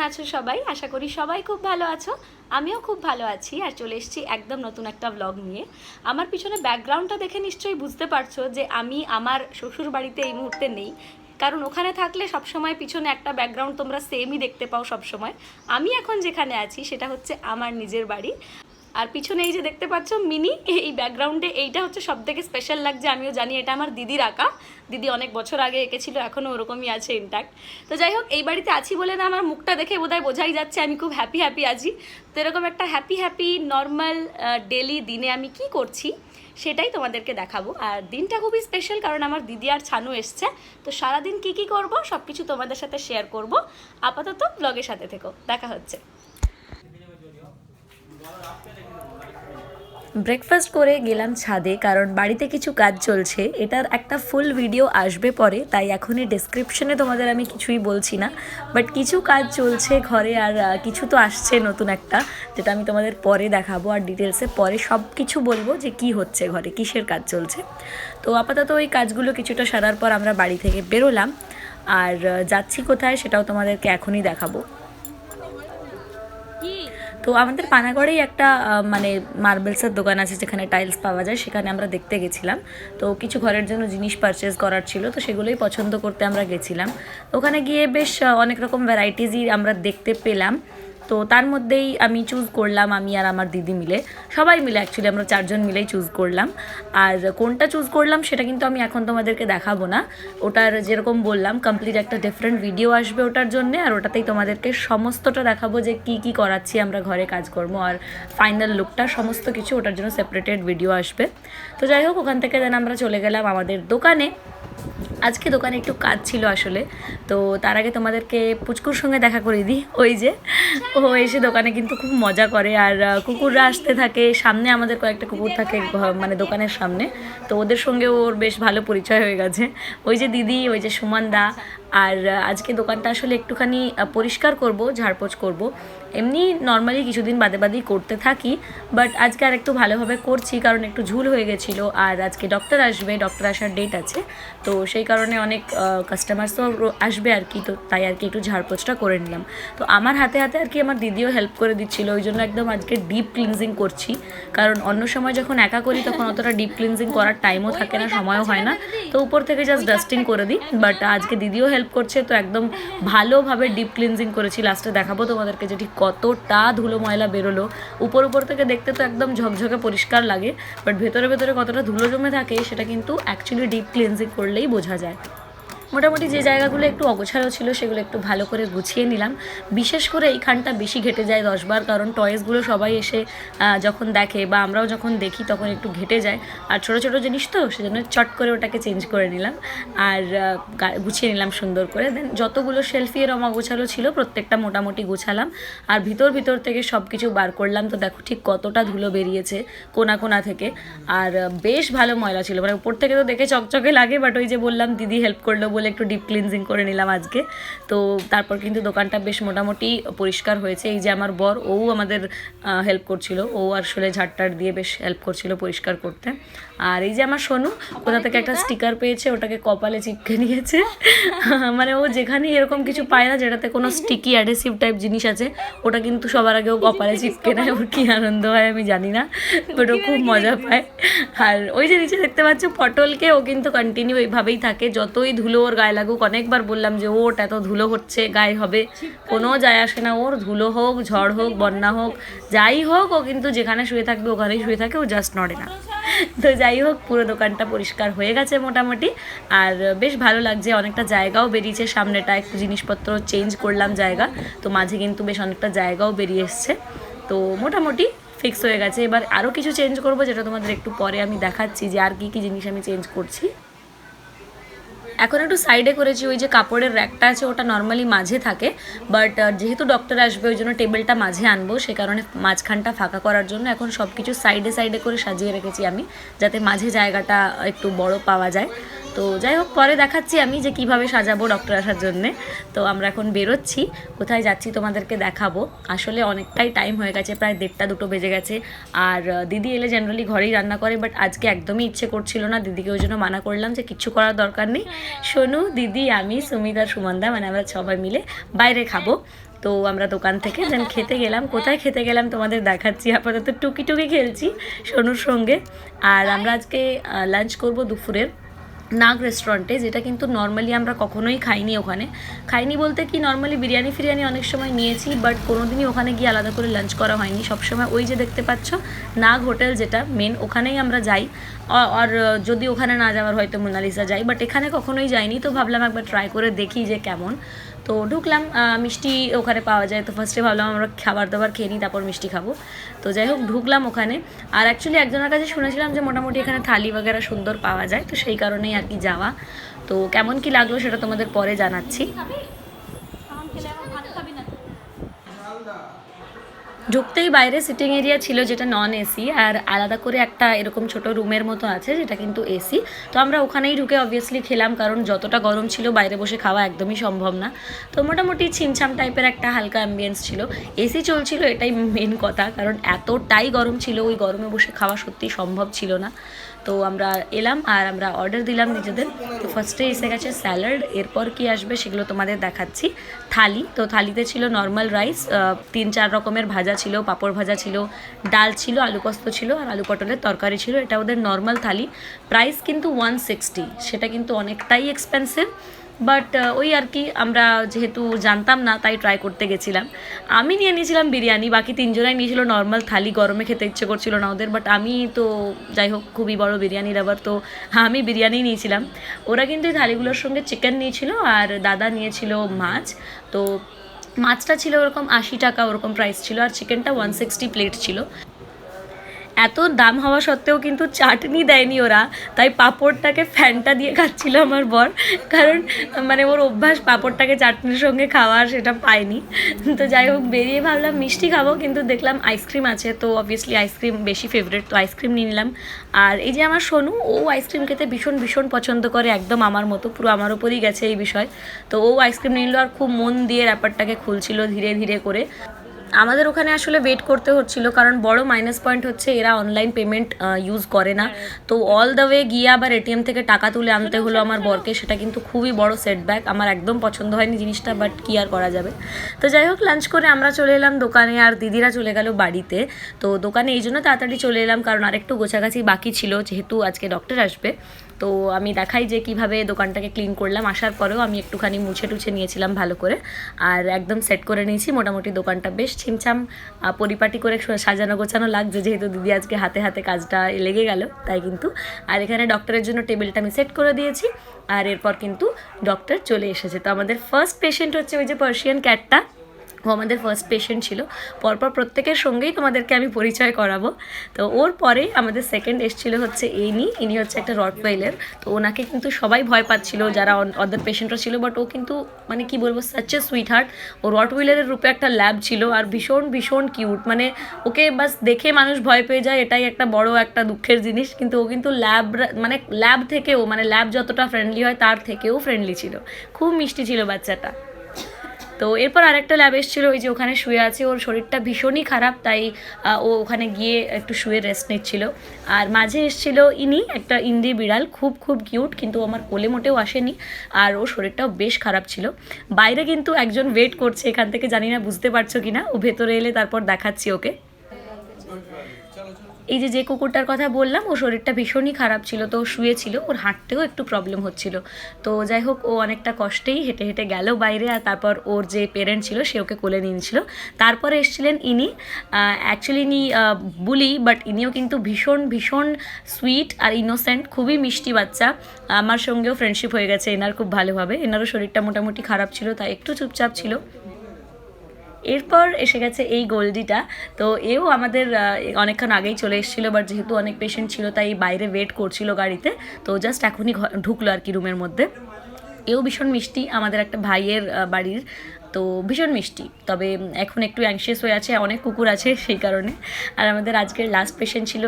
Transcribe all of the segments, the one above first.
আছো সবাই? আশা করি সবাই খুব ভালো আছো। আমিও খুব ভালো আছি আর চলে এসেছি একদম নতুন একটা ব্লগ নিয়ে। আমার পিছনে ব্যাকগ্রাউন্ডটা দেখে নিশ্চয়ই বুঝতে পারছো যে আমি আমার শ্বশুর বাড়িতে এই মুহূর্তে নেই, কারণ ওখানে থাকলে সবসময় পিছনে একটা ব্যাকগ্রাউন্ড তোমরা সেমই দেখতে পাও সবসময়। আমি এখন যেখানে আছি সেটা হচ্ছে আমার নিজের বাড়ি। আর পিছনে এই যে দেখতে পাচ্ছ মিনি, এই ব্যাকগ্রাউন্ডে এইটা হচ্ছে সব থেকে স্পেশাল লাগছে। আমিও জানি এটা আমার দিদির আঁকা। দিদি অনেক বছর আগে এঁকেছিল, এখনও ওরকমই আছে ইনট্যাক্ট। তো যাই হোক, এই বাড়িতে আছি বলে না আমার মুখটা দেখে বোধহয় বোঝাই যাচ্ছে আমি খুব হ্যাপি হ্যাপি আছি। তো এরকম একটা হ্যাপি হ্যাপি নর্মাল ডেলি দিনে আমি কি করছি সেটাই তোমাদেরকে দেখাবো। আর দিনটা খুবই স্পেশাল, কারণ আমার দিদি আর ছানু এসছে। তো সারাদিন কি কি করব সব কিছু তোমাদের সাথে শেয়ার করব। আপাতত ব্লগের সাথে থেকো, দেখা হচ্ছে। ব্রেকফাস্ট করে গেলাম ছাদে, কারণ বাড়িতে কিছু কাজ চলছে। এটার একটা ফুল ভিডিও আসবে পরে, তাই এখনই ডেসক্রিপশনে তোমাদের আমি কিছুই বলছি না। বাট কিছু কাজ চলছে ঘরে, আর কিছু তো আসছে নতুন একটা, যেটা আমি তোমাদের পরে দেখাবো। আর ডিটেলসে পরে সব কিছু বলবো যে কি হচ্ছে ঘরে, কিসের কাজ চলছে। তো আপাতত ওই কাজগুলো কিছুটা সারার পর আমরা বাড়ি থেকে বেরোলাম। আর যাচ্ছি কোথায় সেটাও তোমাদেরকে এখনই দেখাবো। তো আমাদের পানাগড়েই একটা মানে মার্বেলসের দোকান আছে যেখানে টাইলস পাওয়া যায়, সেখানে আমরা দেখতে গেছিলাম। তো কিছু ঘরের জন্য জিনিস পারচেস করার ছিল, তো সেগুলোই পছন্দ করতে আমরা গেছিলাম। ওখানে গিয়ে বেশ অনেক রকম ভ্যারাইটিসই আমরা দেখতে পেলাম। তো তার মধ্যেই আমি চুজ করলাম, আমি আর আমার দিদি মিলে, সবাই মিলে অ্যাকচুয়ালি আমরা চারজন মিলেই চুজ করলাম। আর কোনটা চুজ করলাম সেটা কিন্তু আমি এখন তোমাদেরকে দেখাবো না। ওটার যেরকম বললাম কমপ্লিট একটা ডিফারেন্ট ভিডিও আসবে ওটার জন্যে, আর ওটাতেই তোমাদেরকে সমস্তটা দেখাবো যে কি কি করাচ্ছি আমরা ঘরে কাজকর্ম, আর ফাইনাল লুকটা সমস্ত কিছু ওটার জন্য সেপারেটেড ভিডিও আসবে। তো যাই হোক, ওখান থেকে দেন আমরা চলে গেলাম আমাদের দোকানে। আজকে দোকানে একটু কাজ ছিল আসলে। তো তার আগে তোমাদেরকে পুচকুর সঙ্গে দেখা করে দিই। ওই যে ও এসে দোকানে কিন্তু খুব মজা করে, আর কুকুররা আসতে থাকে। সামনে আমাদের কয়েকটা কুকুর থাকে মানে দোকানের সামনে, তো ওদের সঙ্গে ওর বেশ ভালো পরিচয় হয়ে গেছে। ওই যে দিদি, ওই যে সুমনদা। আর আজকে দোকানটা আসলে একটুখানি পরিষ্কার করব, ঝাড়পোছ করব। এমনি নর্মালি কিছুদিন বাদে বাদেই করতে থাকি, বাট আজকে আর একটু ভালোভাবে করছি, কারণ একটু ঝুল হয়ে গেছিলো। আর আজকে ডক্টর আসবে, ডক্টর আসার ডেট আছে। তো সেই কারণে অনেক কাস্টমার্সও আসবে আর কি, তো তাই আর কি একটু ঝাড়পোছটা করে নিলাম। তো আমার হাতে হাতে আর কি আমার দিদিও হেল্প করে দিচ্ছিলো, ওই জন্য একদম আজকে ডিপ ক্লিনজিং করছি। কারণ অন্য সময় যখন একা করি তখন অতটা ডিপ ক্লিনজিং করার টাইমও থাকে না, সময়ও হয় না। তো উপর থেকে জাস্ট ডাস্টিং করে দিই, বাট আজকে দিদিও হেল্প করছে, তো একদম ভালোভাবে ডিপ ক্লিনজিং করেছি। লাস্টে দেখাবো তোমাদেরকে যে ঠিক কতটা ধুলো ময়লা বেরোলো। উপর থেকে দেখতে তো একদম ঝকঝকে পরিষ্কার লাগে, বাট ভেতরে ভেতরে কতটা ধুলো জমে থাকে সেটা কিন্তু অ্যাকচুয়ালি ডিপ ক্লিনজিং করলেই বোঝা যায়। মোটামুটি যে জায়গাগুলো একটু অগোছালো ছিল সেগুলো একটু ভালো করে গুছিয়ে নিলাম। বিশেষ করে এইখানটা বেশি ঘেটে যায় 10 বার, কারণ টয়েসগুলো সবাই এসে যখন দেখে বা আমরাও যখন দেখি তখন একটু ঘেটে যায়। আর ছোটো ছোটো জিনিস তো, সেজন্য চট করে ওটাকে চেঞ্জ করে নিলাম আর গুছিয়ে নিলাম সুন্দর করে। দেন যতগুলো শেলফি এরম অগোছালো ছিল প্রত্যেকটা মোটামুটি গুছালাম, আর ভিতর থেকে সব কিছু বার করলাম। তো দেখো ঠিক কতটা ধুলো বেরিয়েছে কোনা কোনা থেকে, আর বেশ ভালো ময়লা ছিল। মানে উপর থেকে তো দেখে চকচকে লাগে, বাট ওই যে বললাম দিদি হেল্প করলো বলে একটু ডিপ ক্লিনজিং করে নিলাম আজকে। তো তারপর কিন্তু দোকানটা বেশ মোটামুটি পরিষ্কার হয়েছে। এই যে আমার বর, ও আমাদের হেল্প করছিল, ও আসলে ঝাড়টার দিয়ে বেশ হেল্প করছিল পরিষ্কার করতে। আর এই যে আমার সোনু কোথা থেকে একটা স্টিকার পেয়েছে, ওটাকে কপালে চিপকে নিয়েছে। মানে ও যেখানেই এরকম কিছু পায় না যেটাতে কোনো স্টিকি অ্যাডহেসিভ টাইপ জিনিস আছে, ওটা কিন্তু সবার আগে ও কপালে চিপকে নেয়। ওর কী আনন্দ হয় আমি জানি না, বাট ও খুব মজা পায়। আর ওই যে নিচে দেখতে পাচ্ছ পটলকে, ও কিন্তু কন্টিনিউ এইভাবেই থাকে, যতই ধুলো ওর গায়ে লাগুক। অনেকবার বললাম যে ওট এত ধুলো হচ্ছে গায়ে হবে, কোনো যায় আসে না ওর। ধুলো হোক, ঝড় হোক, বন্যা হোক, যাই হোক, ও কিন্তু যেখানে শুয়ে থাকবে ওখানেই শুয়ে থাকে, ও জাস্ট নড়ে না। তো যাই হোক, পুরো দোকানটা পরিষ্কার হয়ে গেছে মোটামুটি, আর বেশ ভালো লাগছে। অনেকটা জায়গাও বেরিয়েছে সামনেটা, একটু জিনিসপত্র চেঞ্জ করলাম জায়গা, তো মাঝে কিন্তু বেশ অনেকটা জায়গাও বেরিয়ে এসছে। তো মোটামুটি ফিক্স হয়ে গেছে। এবার আরও কিছু চেঞ্জ করবো, যেটা তোমাদের একটু পরে আমি দেখাচ্ছি যে আর কী কী জিনিস আমি চেঞ্জ করছি। এখন একটু সাইডে করেছি, ওই যে কাপড়ের র্যাকটা আছে ওটা নর্মালি মাঝে থাকে, বাট যেহেতু ডক্টর আসবে ওই জন্য টেবিলটা মাঝে আনবো, সে কারণে মাঝখানটা ফাঁকা করার জন্য এখন সব কিছু সাইডে সাইডে করে সাজিয়ে রেখেছি আমি, যাতে মাঝে জায়গাটা একটু বড় পাওয়া যায়। তো যাই হোক, পরে দেখাচ্ছি আমি যে কিভাবে সাজাবো ডক্টর আসার জন্যে। তো আমরা এখন বেরোচ্ছি, কোথায় যাচ্ছি তোমাদেরকে দেখাবো। আসলে অনেকটাই টাইম হয়ে গেছে, প্রায় 1:30-2 বেজে গেছে। আর দিদি এলে জেনারেলি ঘরেই রান্না করে, বাট আজকে একদমই ইচ্ছে করছিল না। দিদিকে ওই জন্য মানা করলাম যে কিচ্ছু করার দরকার নেই, সোনু, দিদি, আমি, সুমিত আর সুমনদা, মানে আমরা সবাই মিলে বাইরে খাবো। তো আমরা দোকান থেকে দেন খেতে গেলাম। কোথায় খেতে গেলাম তোমাদের দেখাচ্ছি। আপাতত টুকি টুকি খেলছি সোনুর সঙ্গে। আর আমরা আজকে লাঞ্চ করব দুপুরের নাগ রেস্টুরেন্টে, যেটা কিন্তু নর্মালি আমরা কখনোই খাইনি। ওখানে খাইনি বলতে কি, নর্মালি বিরিয়ানি ফিরিয়ানি অনেক সময় নিয়েছি, বাট কোনোদিনই ওখানে গিয়ে আলাদা করে লাঞ্চ করা হয়নি। সবসময় ওই যে দেখতে পাচ্ছ নাগ হোটেল যেটা মেন, ওখানেই আমরা যাই। আর যদি ওখানে না যাওয়ার হয়তো মোনালিসা যাই, বাট এখানে কখনোই যাইনি। তো ভাবলাম একবার ট্রাই করে দেখি যে কেমন। তো ঢুকলাম, মিষ্টি ওখানে পাওয়া যায়। তো ফার্স্টে ভাবলাম আমরা খাবার দাবার খেয়ে নিই, তারপর মিষ্টি খাবো। তো যাই হোক ঢুকলাম ওখানে। আর অ্যাকচুয়ালি একজনের কাছে শুনেছিলাম যে মোটামুটি এখানে থালি বগেরা সুন্দর পাওয়া যায়, তো সেই কারণেই আর কি যাওয়া। তো কেমন কি লাগলো সেটা তোমাদের পরে জানাচ্ছি। ঢুকতেই বাইরে সিটিং এরিয়া ছিল যেটা নন এসি, আর আলাদা করে একটা এরকম ছোট রুমের মতো আছে যেটা কিন্তু এসি। তো আমরা ওখানেই ঢুকে অবভিয়াসলি খেলাম, কারণ যতটা গরম ছিল বাইরে বসে খাওয়া একদমই সম্ভব না। তো মোটামুটি ছিমছাম টাইপের একটা হালকা অ্যাম্বিয়েন্স ছিল। এসি চলছিল, এটাই মেন কথা, কারণ এতটাই গরম ছিল, ওই গরমে বসে খাওয়া সত্যি সম্ভব ছিল না। তো আমরা এলাম আর আমরা অর্ডার দিলাম নিজেদের। তো ফার্স্টে এসে গেছে স্যালাড, এরপর কি আসবে সেগুলো তোমাদের দেখাচ্ছি। থালি, তো থালিতে ছিল নর্মাল রাইস, 3-4 রকমের ভাজা ছিল, পাঁপড় ভাজা ছিল, ডাল ছিল, আলু পোস্ত ছিল, আর আলু পটলের তরকারি ছিল। এটা ওদের নর্মাল থালি। প্রাইস কিন্তু 160, সেটা কিন্তু অনেকটাই এক্সপেন্সিভ। বাট ওই আর কি, আমরা যেহেতু জানতাম না তাই ট্রাই করতে গেছিলাম। আমি নিয়ে নিয়েছিলাম বিরিয়ানি, বাকি 3জনাই নিয়েছিল নর্মাল থালি। গরমে খেতে ইচ্ছে করছিল না ওদের, বাট আমি তো যাই হোক খুবই বড় বিরিয়ানির আবার, তো আমি বিরিয়ানি নিয়েছিলাম। ওরা কিন্তু এই থালিগুলোর সঙ্গে চিকেন নিয়েছিল, আর দাদা নিয়েছিল মাছ। তো মাছটা ছিল ওরকম 80 টাকা ওরকম প্রাইস ছিল, আর চিকেনটা 160 প্লেট ছিল। এত দাম হওয়া সত্ত্বেও কিন্তু চাটনি দেয়নি ওরা, তাই পাঁপড়টাকে ফ্যানটা দিয়ে খাচ্ছিল আমার বর, কারণ মানে ওর অভ্যাস পাঁপড়টাকে চাটনির সঙ্গে খাওয়ার, সেটা পায়নি। তো যাই হোক বেরিয়ে ভাবলাম মিষ্টি খাবো, কিন্তু দেখলাম আইসক্রিম আছে, তো অবভিয়াসলি আইসক্রিম বেশি ফেভারিট, তো আইসক্রিম নিয়ে নিলাম। আর এই যে আমার সোনু, ও আইসক্রিম খেতে ভীষণ ভীষণ পছন্দ করে, একদম আমার মতো, পুরো আমার ওপরই গেছে এই বিষয়। তো ও আইসক্রিম নিয়ে নিল, আর খুব মন দিয়ে র্যাপারটাকে খুলছিল ধীরে ধীরে করে। আমাদের ওখানে আসলে ওয়েট করতে হচ্ছিল, কারণ বড় মাইনাস পয়েন্ট হচ্ছে এরা অনলাইন পেমেন্ট ইউজ করে না। তো অল দ্য ওয়ে গিয়ে আবার এটিএম থেকে টাকা তুলে আনতে হলো আমার বরকে, সেটা কিন্তু খুবই বড় সেটব্যাক। আমার একদম পছন্দ হয়নি জিনিসটা, বাট কি আর করা যাবে। তো যাই হোক লাঞ্চ করে আমরা চলে এলাম দোকানে, আর দিদিরা চলে গেল বাড়িতে। তো দোকানে এই জন্য তাড়াতাড়ি চলে এলাম, কারণ আরেকটু গোছাগাছি বাকি ছিল, যেহেতু আজকে ডক্টর আসবে। তো আমি দেখাই যে কিভাবে দোকানটাকে ক্লিন করলাম। আসার পরেও আমি একটুখানি মুছে টুছে নিয়েছিলাম ভালো করে, আর একদম সেট করে নিয়েছি। মোটামুটি দোকানটা বেশ ছিমছাম পরিপাটি করে সাজানো গোছানো লাগছে, যেহেতু দিদি আজকে হাতে হাতে কাজটা লেগে গেল তাই কিন্তু। আর এখানে ডক্টরের জন্য টেবিলটা আমি সেট করে দিয়েছি, আর এরপর কিন্তু ডক্টর চলে এসেছে। তো আমাদের ফার্স্ট পেশেন্ট হচ্ছে ওই যে পার্সিয়ান ক্যাটটা, ও আমাদের ফার্স্ট পেশেন্ট ছিল। পরপর প্রত্যেকের সঙ্গেই তোমাদেরকে আমি পরিচয় করাবো। তো ওর পরে আমাদের সেকেন্ড এসেছিল হচ্ছে ইনি হচ্ছে একটা রটওয়েলের। তো ওনাকে কিন্তু সবাই ভয় পাচ্ছিল, যারা অদার পেশেন্টরা ছিল, বাট ও কিন্তু মানে কি বলবো, সাচ এ সুইট হার্ট। ও রটওয়েলের রূপে একটা ল্যাব ছিল, আর ভীষণ ভীষণ কিউট। মানে ওকে বাস দেখে মানুষ ভয় পেয়ে যায়, এটাই একটা বড় একটা দুঃখের জিনিস। কিন্তু ও কিন্তু মানে ল্যাব থেকেও, মানে ল্যাব যতটা ফ্রেন্ডলি হয় তার থেকেও ফ্রেন্ডলি ছিল, খুব মিষ্টি ছিল বাচ্চাটা। তো এরপর আরেকটা ল্যাব এসেছিলো, ওই যে ওখানে শুয়ে আছে, ওর শরীরটা ভীষণই খারাপ, তাই ও ওখানে গিয়ে একটু শুয়ে রেস্ট নিচ্ছিল। আর মাঝে এসেছিলো একটা ইন্ডি বিড়াল, খুব খুব কিউট, কিন্তু আমার কোলে মোটেও আসেনি, আর ওর শরীরটাও বেশ খারাপ ছিল। বাইরে কিন্তু একজন ওয়েট করছে এখান থেকে, জানি না বুঝতে পারছো কি না, ও ভেতরে এলে তারপর দেখাচ্ছি ওকে। এই যে কুকুরটার কথা বললাম, ও শরীরটা ভীষণই খারাপ ছিল, তো শুয়েছিল, ওর হাঁটতেও একটু প্রবলেম হচ্ছিল। তো যাই হোক ও অনেকটা কষ্টেই হেঁটে হেঁটে গেল বাইরে, আর তারপর ওর যে পেরেন্ট ছিল সে ওকে কোলে নিয়েছিল। তারপরে এসেছিলেন অ্যাকচুয়ালি ইনি বুলি, বাট ইনিও কিন্তু ভীষণ ভীষণ সুইট আর ইনোসেন্ট, খুবই মিষ্টি বাচ্চা। আমার সঙ্গেও ফ্রেন্ডশিপ হয়ে গেছে এনার খুব ভালোভাবে। এনারও শরীরটা মোটামুটি খারাপ ছিল, তাই একটু চুপচাপ ছিল। এরপর এসে গেছে এই গোল্ডিটা। তো এও আমাদের অনেকক্ষণ আগেই চলে এসেছিলো, বাট যেহেতু অনেক পেশেন্ট ছিল তাই বাইরে ওয়েট করছিল গাড়িতে। তো জাস্ট এখনই ঢুকলো আর কি রুমের মধ্যে। এও ভীষণ মিষ্টি, আমাদের একটা ভাইয়ের বাড়ির, তো ভীষণ মিষ্টি। তবে এখন একটু অ্যাংশিয়াস হয়ে আছে, অনেক কুকুর আছে সেই কারণে। আর আমাদের আজকের লাস্ট পেশেন্ট ছিল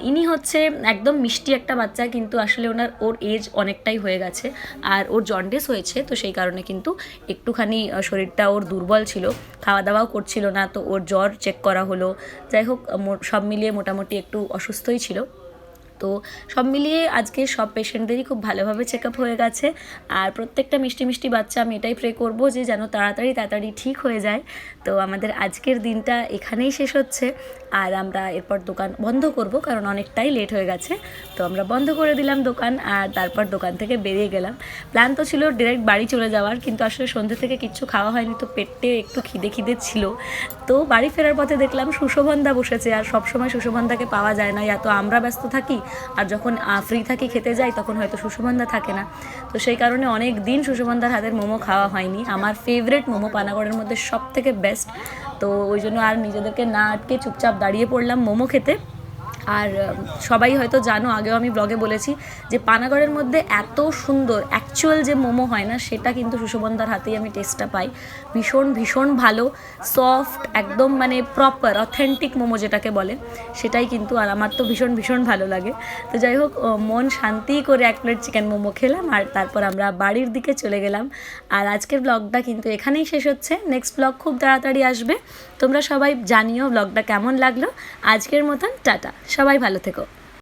ইনি হচ্ছে একদম মিষ্টি একটা বাচ্চা, কিন্তু আসলে ওর এজ অনেকটাই হয়ে গেছে, আর ওর জন্ডিস হয়েছে, তো সেই কারণে কিন্তু একটুখানি শরীরটা ওর দুর্বল ছিল, খাওয়া দাওয়াও করছিল না। তো ওর জ্বর চেক করা হলো, যাই হোক সব মিলিয়ে মোটামুটি একটু অসুস্থই ছিল। তো সব মিলিয়ে আজকে সব পেশেন্টদেরই খুব ভালোভাবে চেক আপ হয়ে গেছে। আর প্রত্যেকটা মিষ্টি মিষ্টি বাচ্চা আমি এটাই প্রে করবো যে যেন তাড়াতাড়ি ঠিক হয়ে যায়। তো আমাদের আজকের দিনটা এখানেই শেষ হচ্ছে, আর আমরা এরপর দোকান বন্ধ করব, কারণ অনেকটাই লেট হয়ে গেছে। তো আমরা বন্ধ করে দিলাম দোকান, আর তারপর দোকান থেকে বেরিয়ে গেলাম। প্ল্যান তো ছিল ডিরেক্ট বাড়ি চলে যাওয়ার, কিন্তু আসলে সন্ধ্যে থেকে কিচ্ছু খাওয়া হয়নি, তো পেটে একটু খিদে ছিল। তো বাড়ি ফেরার পথে দেখলাম সুশোভনদা বসেছে, আর সবসময় সুশোভনদাকে পাওয়া যায় না, তো আমরা ব্যস্ত থাকি, আর যখন ফ্রি থাকি খেতে যাই তখন হয়তো সুশোভনদা থাকে না। তো সেই কারণে অনেক দিন সুশোভনদার হাতের মোমো খাওয়া হয়নি। আমার ফেভারিট মোমো, পানাগড়ের মধ্যে সব থেকে বেস্ট। তো ওই জন্য আর নিজেদেরকে না আটকে চুপচাপ দাঁড়িয়ে পড়লাম মোমো খেতে। আর সবাই হয়তো জানো, আগেও আমি ব্লগে বলেছি যে পানাগড়ের মধ্যে এত সুন্দর অ্যাকচুয়াল যে মোমো হয় না, সেটা কিন্তু সুশোভনদার হাতেই আমি টেস্টটা পাই। ভীষণ ভালো, সফট, একদম মানে প্রপার অথেন্টিক মোমো যেটাকে বলে, সেটাই কিন্তু। আর আমার তো ভীষণ ভালো লাগে। তো যাই হোক, মন শান্তি করে এক প্লেট চিকেন মোমো খেলাম, আর তারপর আমরা বাড়ির দিকে চলে গেলাম। আর আজকের ব্লগটা কিন্তু এখানেই শেষ হচ্ছে। নেক্সট ব্লগ খুব তাড়াতাড়ি আসবে। তোমরা সবাই জানিও ব্লগটা কেমন লাগলো। আজকের মতন টাটা, সবাই ভালো থেকো।